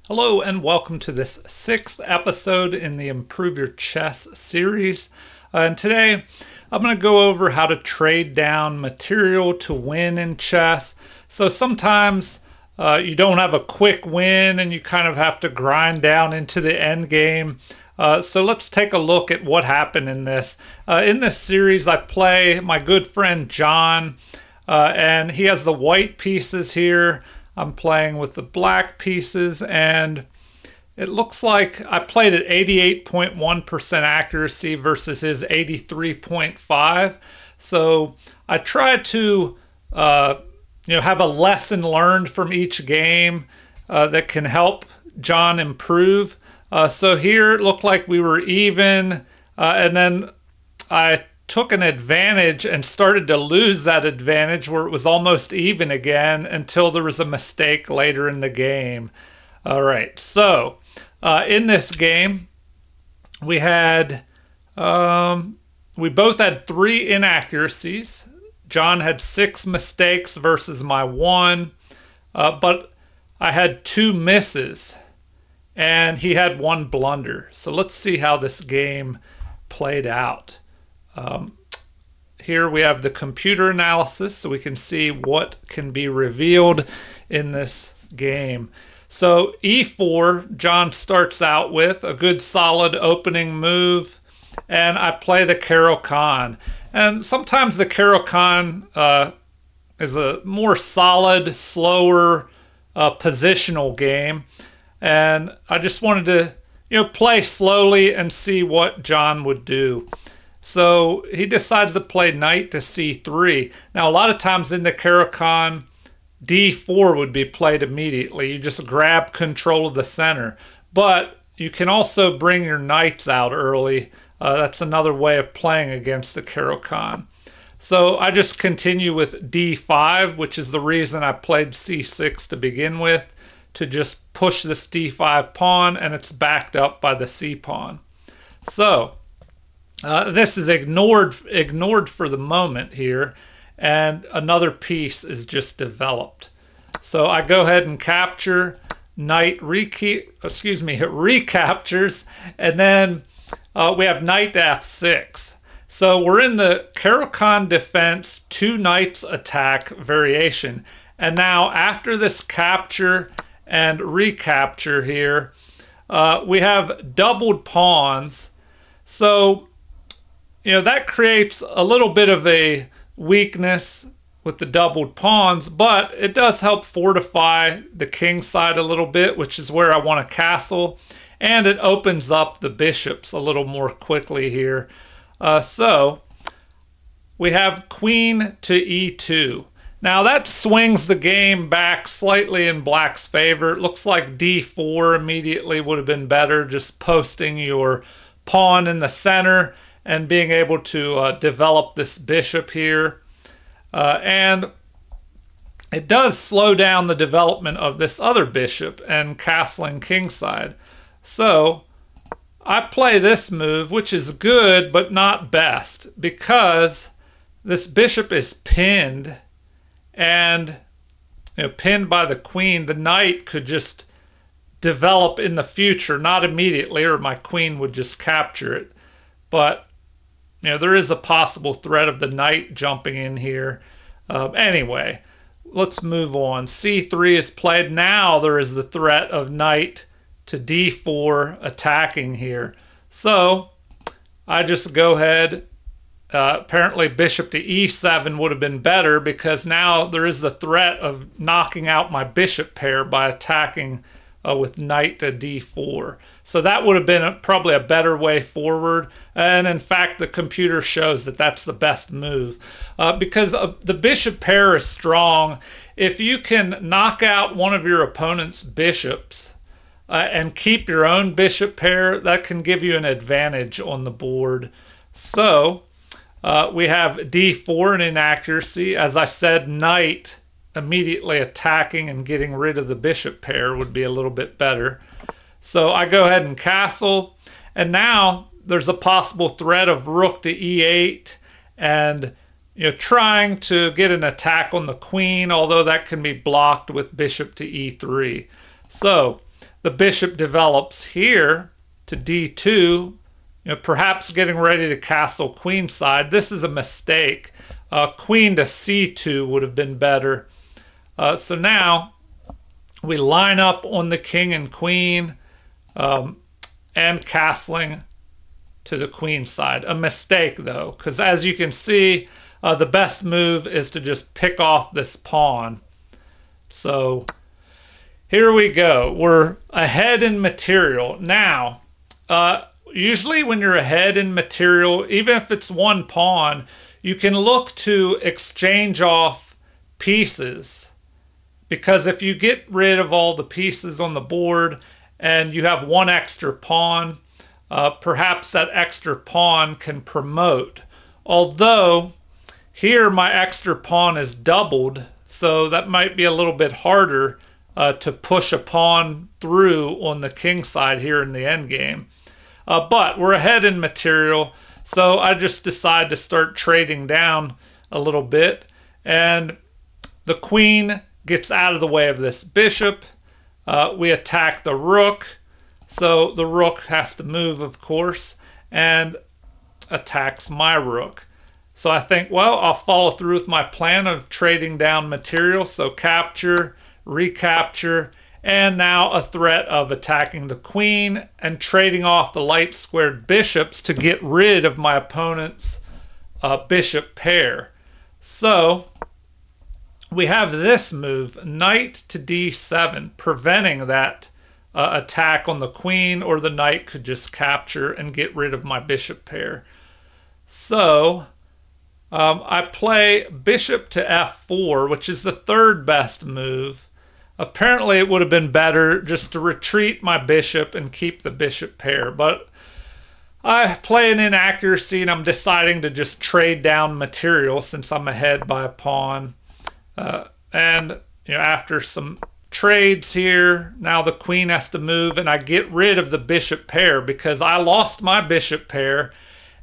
Hello and welcome to this sixth episode in the Improve Your Chess series. And today I'm going to go over how to trade down material to win in chess. So sometimes you don't have a quick win and you kind of have to grind down into the end game. So let's take a look at what happened in this. In this series I play my good friend John and he has the white pieces here. I'm playing with the black pieces, and it looks like I played at 88.1% accuracy versus his 83.5. So I tried to have a lesson learned from each game that can help John improve. So here it looked like we were even, and then I took an advantage and started to lose that advantage where it was almost even again until there was a mistake later in the game. All right, so in this game we had we both had 3 inaccuracies. John had 6 mistakes versus my 1, but I had 2 misses and he had 1 blunder. So let's see how this game played out. Here we have the computer analysis, so we can see what can be revealed in this game. So e4, John starts out with a good solid opening move, and I play the caro-kann. And sometimes the caro-kann is a more solid, slower positional game, and I just wanted to play slowly and see what John would do. So he decides to play knight to c3. Now, a lot of times in the caro-kann, d4 would be played immediately. You just grab control of the center. But you can also bring your knights out early. That's another way of playing against the caro-kann. So I just continue with d5, which is the reason I played c6 to begin with, to just push this d5 pawn, and it's backed up by the c pawn. So this is ignored for the moment here, and another piece is just developed. So I go ahead and capture, knight recaptures, and then we have knight to f6. So we're in the caro-kann defense, 2 knights attack variation. And now after this capture and recapture here, we have doubled pawns. So that creates a little bit of a weakness with the doubled pawns, but it does help fortify the king side a little bit, which is where I want a castle, and it opens up the bishops a little more quickly here. So we have queen to e2. Now that swings the game back slightly in black's favor. It looks like d4 immediately would have been better, just posting your pawn in the center and being able to develop this bishop here. And it does slow down the development of this other bishop and castling kingside. So I play this move, which is good but not best, because this bishop is pinned, and pinned by the queen. The knight could just develop in the future, not immediately, or my queen would just capture it. But there is a possible threat of the knight jumping in here. Anyway, let's move on. c3 is played. Now there is the threat of knight to d4 attacking here. So I just go ahead. Apparently bishop to e7 would have been better, because now there is the threat of knocking out my bishop pair by attacking with knight to d4. So that would have been probably a better way forward. And in fact, the computer shows that that's the best move. Because the bishop pair is strong. If you can knock out one of your opponent's bishops and keep your own bishop pair, that can give you an advantage on the board. So we have d4 in inaccuracy. As I said, knight immediately attacking and getting rid of the bishop pair would be a little bit better. So I go ahead and castle, and now there's a possible threat of rook to e8 and trying to get an attack on the queen, although that can be blocked with bishop to e3. So the bishop develops here to d2, perhaps getting ready to castle queenside. This is a mistake. Queen to c2 would have been better. So now we line up on the king and queen and castling to the queen side. A mistake though, because as you can see, the best move is to just pick off this pawn. So here we go. We're ahead in material. Now, usually when you're ahead in material, even if it's one pawn, you can look to exchange off pieces. Because if you get rid of all the pieces on the board and you have one extra pawn, perhaps that extra pawn can promote. Although here my extra pawn is doubled, so that might be a little bit harder to push a pawn through on the king side here in the endgame. But we're ahead in material, so I just decide to start trading down a little bit. And the queen gets out of the way of this bishop. We attack the rook, so the rook has to move, of course, and attacks my rook. So I think, well, I'll follow through with my plan of trading down material. So capture, recapture, and now a threat of attacking the queen and trading off the light squared bishops to get rid of my opponent's bishop pair. So we have this move, knight to d7, preventing that attack on the queen, or the knight could just capture and get rid of my bishop pair. So I play bishop to f4, which is the third best move. Apparently it would have been better just to retreat my bishop and keep the bishop pair, but I play an inaccuracy and I'm deciding to just trade down material since I'm ahead by a pawn. And after some trades here, now the queen has to move and I get rid of the bishop pair because I lost my bishop pair,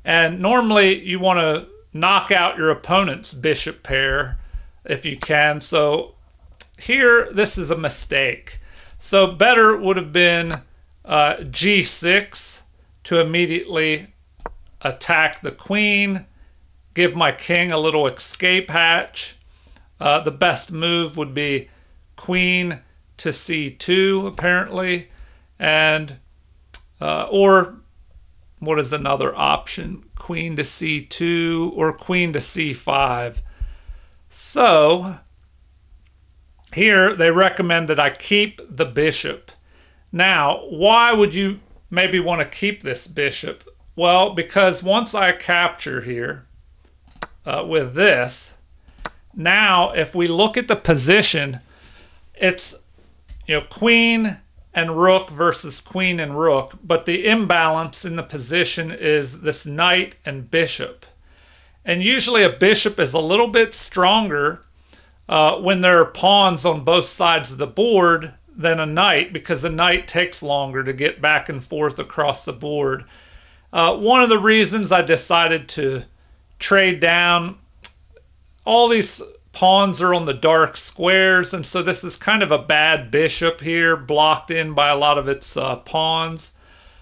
and normally you want to knock out your opponent's bishop pair if you can. So here, this is a mistake. So better would have been g6 to immediately attack the queen, give my king a little escape hatch. The best move would be queen to c2, apparently, and or what is another option? Queen to c2 or queen to c5. So here they recommend that I keep the bishop. Now, why would you maybe want to keep this bishop? Well, because once I capture here with this, now if we look at the position, it's queen and rook versus queen and rook, but the imbalance in the position is this knight and bishop. And usually a bishop is a little bit stronger when there are pawns on both sides of the board than a knight, because a knight takes longer to get back and forth across the board. One of the reasons I decided to trade down, all these pawns are on the dark squares, and so this is kind of a bad bishop here, blocked in by a lot of its pawns.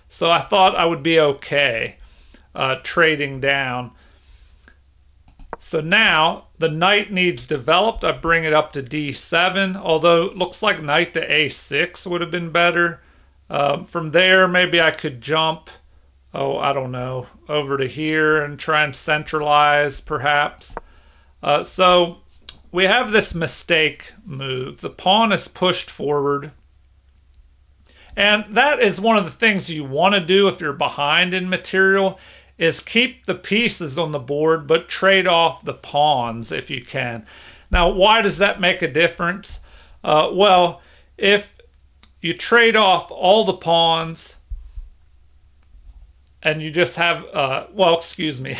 So I thought I would be okay trading down. So now the knight needs developed. I bring it up to d7, although it looks like knight to a6 would have been better. From there, maybe I could jump, I don't know, over to here and try and centralize perhaps. So we have this mistake move. The pawn is pushed forward. And that is one of the things you want to do if you're behind in material, is keep the pieces on the board, but trade off the pawns if you can. Now, why does that make a difference? Well, if you trade off all the pawns and you just have, well, excuse me.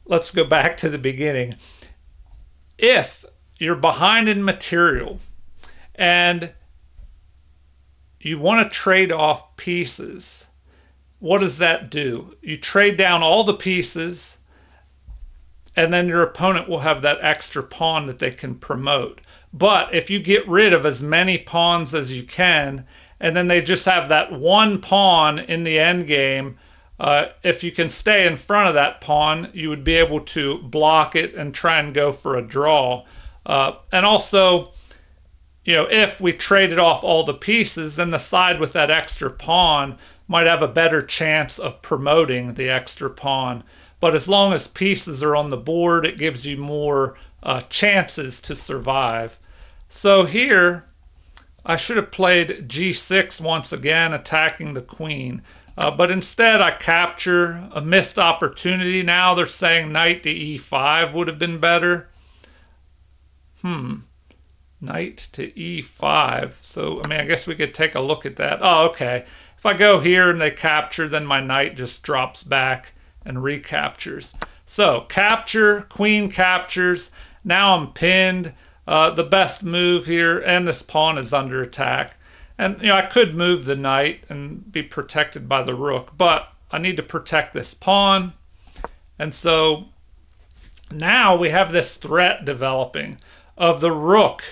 Let's go back to the beginning. If you're behind in material and you want to trade off pieces, what does that do? You trade down all the pieces, and then your opponent will have that extra pawn that they can promote. But if you get rid of as many pawns as you can, and then they just have that one pawn in the end game, if you can stay in front of that pawn, you would be able to block it and try and go for a draw. And also, if we traded off all the pieces, then the side with that extra pawn might have a better chance of promoting the extra pawn. But as long as pieces are on the board, it gives you more chances to survive. So here, I should have played g6 once again, attacking the queen. But instead, I capture a missed opportunity. Now they're saying knight to e5 would have been better. Knight to e5. So, I guess we could take a look at that. Oh, okay. If I go here and they capture, then my knight just drops back and recaptures. So, capture, queen captures. Now I'm pinned. The best move here, and this pawn is under attack. And, I could move the knight and be protected by the rook, but I need to protect this pawn. And so now we have this threat developing of the rook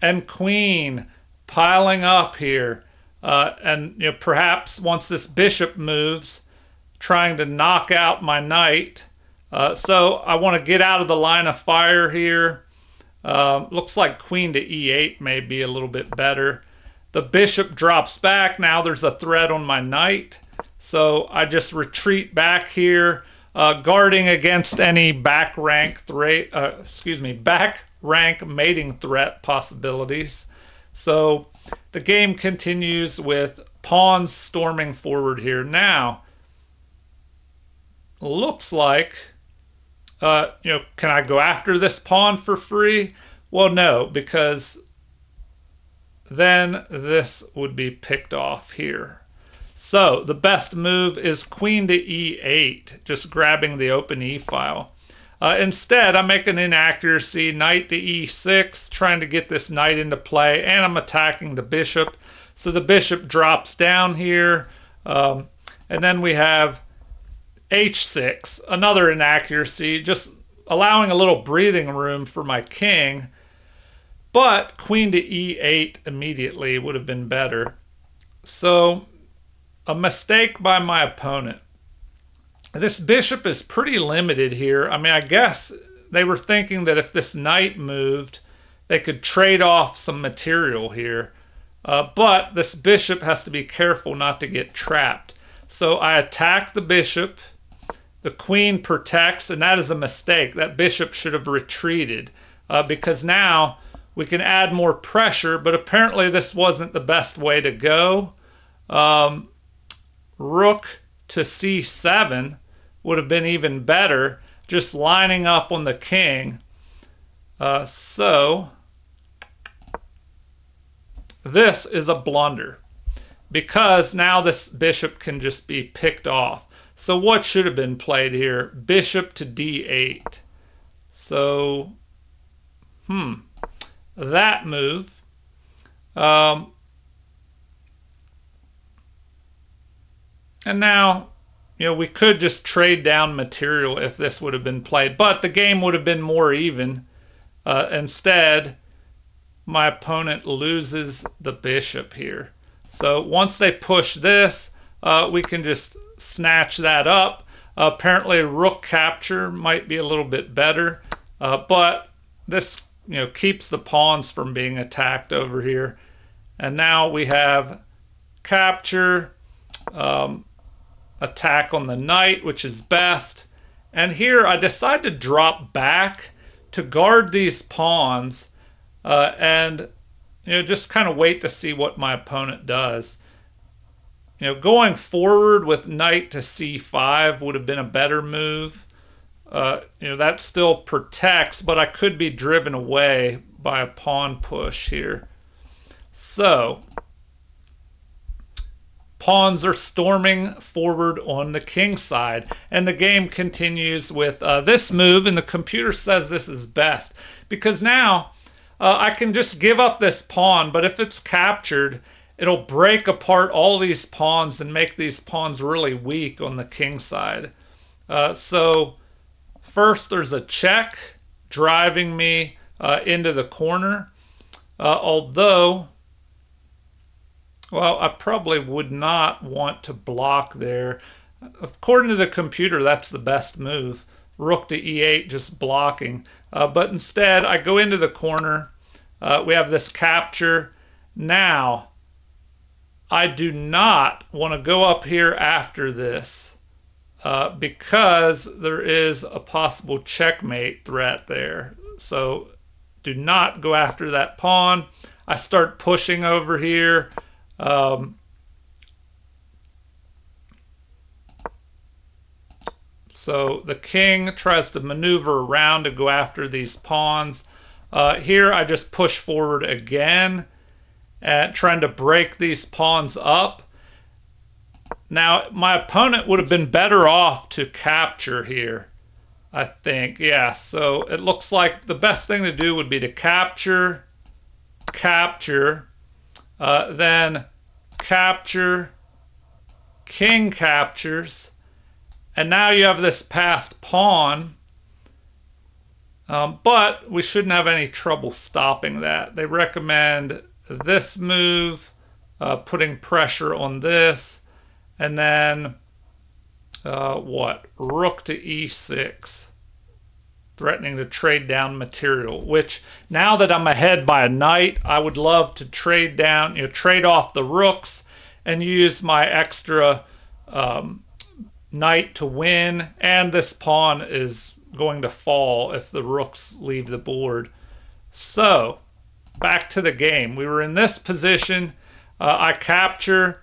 and queen piling up here. And perhaps once this bishop moves, trying to knock out my knight. So I want to get out of the line of fire here. Looks like queen to e8 may be a little bit better. The bishop drops back. Now there's a threat on my knight. So I just retreat back here, guarding against any back rank mating threat possibilities. So the game continues with pawns storming forward here. Now, looks like, can I go after this pawn for free? Well, no, because then this would be picked off here. So the best move is queen to e8, just grabbing the open e file. Instead, I make an inaccuracy, knight to e6, trying to get this knight into play, and I'm attacking the bishop. So the bishop drops down here, and then we have h6, another inaccuracy, just allowing a little breathing room for my king. But queen to e8 immediately would have been better. So a mistake by my opponent. This bishop is pretty limited here. I guess they were thinking that if this knight moved, they could trade off some material here. But this bishop has to be careful not to get trapped. So I attack the bishop. The queen protects, and that is a mistake. That bishop should have retreated because now we can add more pressure, but apparently this wasn't the best way to go. Rook to c7 would have been even better, just lining up on the king. So this is a blunder because now this bishop can just be picked off. So what should have been played here? Bishop to d8. So, that move. And now, we could just trade down material if this would have been played, but the game would have been more even. Instead, my opponent loses the bishop here. So once they push this, we can just snatch that up. Apparently rook capture might be a little bit better, but this keeps the pawns from being attacked over here. And now we have capture, attack on the knight, which is best. And here I decide to drop back to guard these pawns and just kind of wait to see what my opponent does. Going forward with knight to c5 would have been a better move. That still protects, but I could be driven away by a pawn push here. So pawns are storming forward on the king side, and the game continues with this move, and the computer says this is best because now I can just give up this pawn, but if it's captured, it'll break apart all these pawns and make these pawns really weak on the king side. So first there's a check driving me into the corner. Although, well, I probably would not want to block there. According to the computer, that's the best move. Rook to e8, just blocking. But instead, I go into the corner. We have this capture. Now, I do not want to go up here after this because there is a possible checkmate threat there. So do not go after that pawn. I start pushing over here. So the king tries to maneuver around to go after these pawns. Here I just push forward again, trying to break these pawns up. Now my opponent would have been better off to capture here, I think. Yeah, so it looks like the best thing to do would be to capture, then capture, king captures, and now you have this passed pawn, but we shouldn't have any trouble stopping that. They recommend this move, putting pressure on this, and then rook to e6, threatening to trade down material, which now that I'm ahead by a knight, I would love to trade down, trade off the rooks and use my extra knight to win, and this pawn is going to fall if the rooks leave the board. So back to the game. We were in this position. I capture.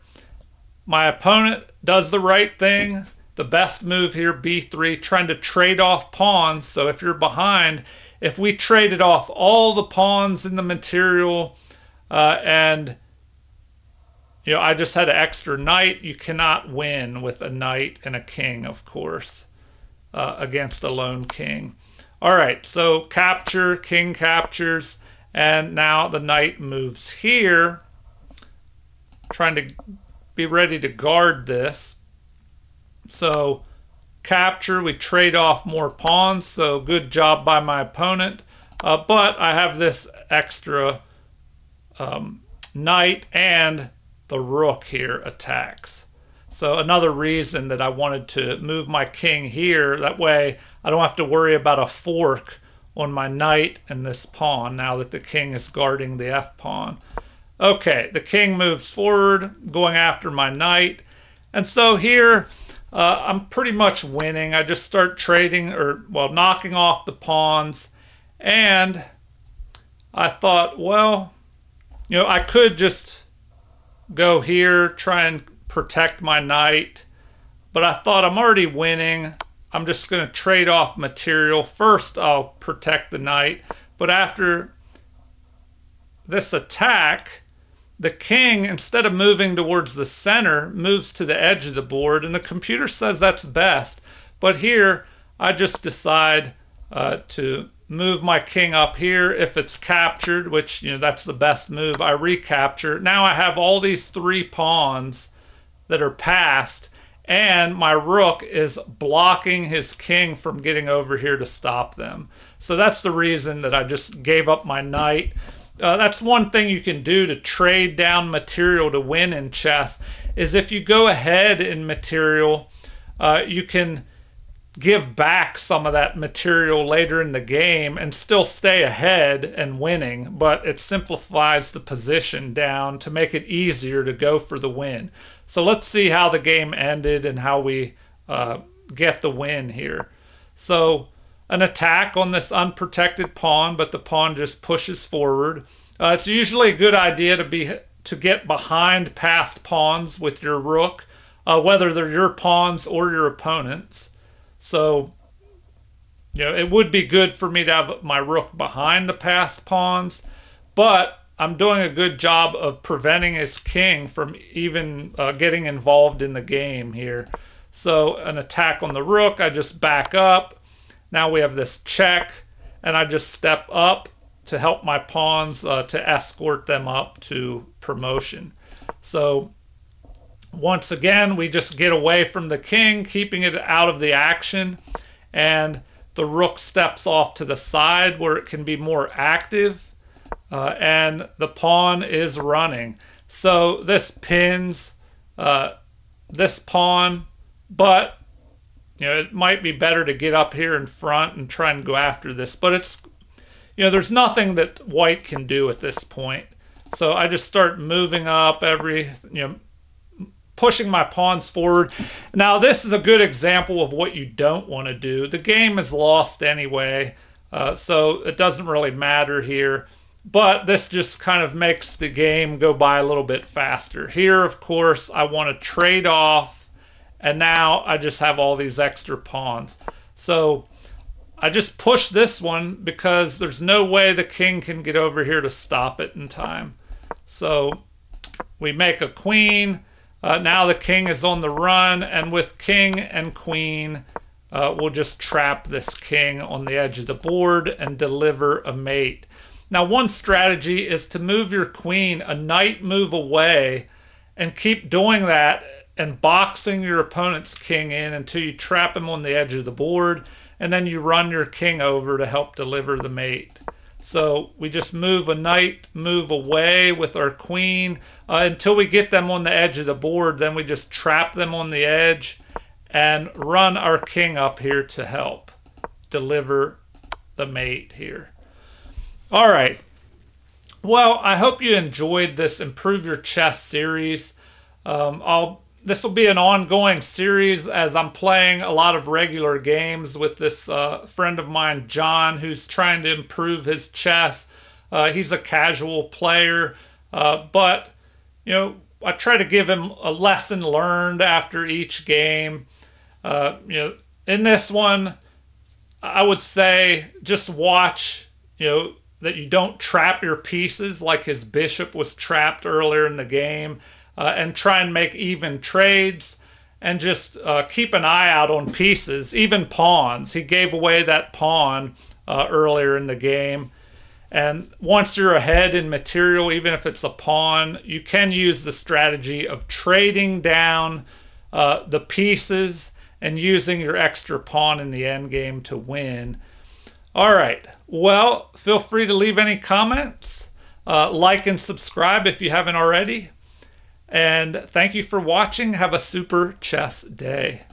My opponent does the right thing. The best move here, b3, trying to trade off pawns. So if you're behind, if we traded off all the pawns in the material and I just had an extra knight, you cannot win with a knight and a king, of course, against a lone king. All right, so capture, king captures, and now the knight moves here, trying to be ready to guard this. So capture, we trade off more pawns, so good job by my opponent. But I have this extra knight, and the rook here attacks. So another reason that I wanted to move my king here, that way I don't have to worry about a fork on my knight and this pawn now that the king is guarding the f-pawn. Okay, the king moves forward, going after my knight. And so here, I'm pretty much winning. I just start trading, knocking off the pawns. And I thought, well, I could just go here, try and protect my knight. But I thought, I'm already winning. I'm just going to trade off material. First, I'll protect the knight. But after this attack, the king, instead of moving towards the center, moves to the edge of the board, and the computer says that's best. But here, I just decide to move my king up here. If it's captured, which, that's the best move, I recapture. Now I have all these three pawns that are passed, and my rook is blocking his king from getting over here to stop them. So that's the reason that I just gave up my knight. That's one thing you can do to trade down material to win in chess, is if you go ahead in material, you can give back some of that material later in the game and still stay ahead and winning, but it simplifies the position down to make it easier to go for the win. So let's see how the game ended and how we get the win here. So an attack on this unprotected pawn, but the pawn just pushes forward. It's usually a good idea to get behind passed pawns with your rook, whether they're your pawns or your opponent's. So, it would be good for me to have my rook behind the passed pawns, but I'm doing a good job of preventing his king from even getting involved in the game here. So an attack on the rook, I just back up. Now we have this check, and I just step up to help my pawns to escort them up to promotion. So once again, we just get away from the king, keeping it out of the action, and the rook steps off to the side where it can be more active. and the pawn is running. So this pins this pawn, but it might be better to get up here in front and try and go after this. But it's, there's nothing that white can do at this point. So I just start moving up pushing my pawns forward. Now this is a good example of what you don't want to do. The game is lost anyway, so it doesn't really matter here. But this just kind of makes the game go by a little bit faster. Here, of course, I want to trade off, and now I just have all these extra pawns. So I just push this one because there's no way the king can get over here to stop it in time. So we make a queen. Now the king is on the run, and with king and queen, we'll just trap this king on the edge of the board and deliver a mate. Now, one strategy is to move your queen a knight move away and keep doing that and boxing your opponent's king in until you trap him on the edge of the board, and then you run your king over to help deliver the mate. So we just move a knight move away with our queen until we get them on the edge of the board. Then we just trap them on the edge and run our king up here to help deliver the mate here. All right. Well, I hope you enjoyed this Improve Your Chess series. This will be an ongoing series as I'm playing a lot of regular games with this friend of mine, John, who's trying to improve his chess. He's a casual player, but I try to give him a lesson learned after each game. In this one, I would say just watch, that you don't trap your pieces like his bishop was trapped earlier in the game, and try and make even trades, and just keep an eye out on pieces, even pawns. He gave away that pawn earlier in the game. And once you're ahead in material, even if it's a pawn, you can use the strategy of trading down the pieces and using your extra pawn in the endgame to win. All right. Well, feel free to leave any comments, like and subscribe if you haven't already. And thank you for watching. Have a super chess day.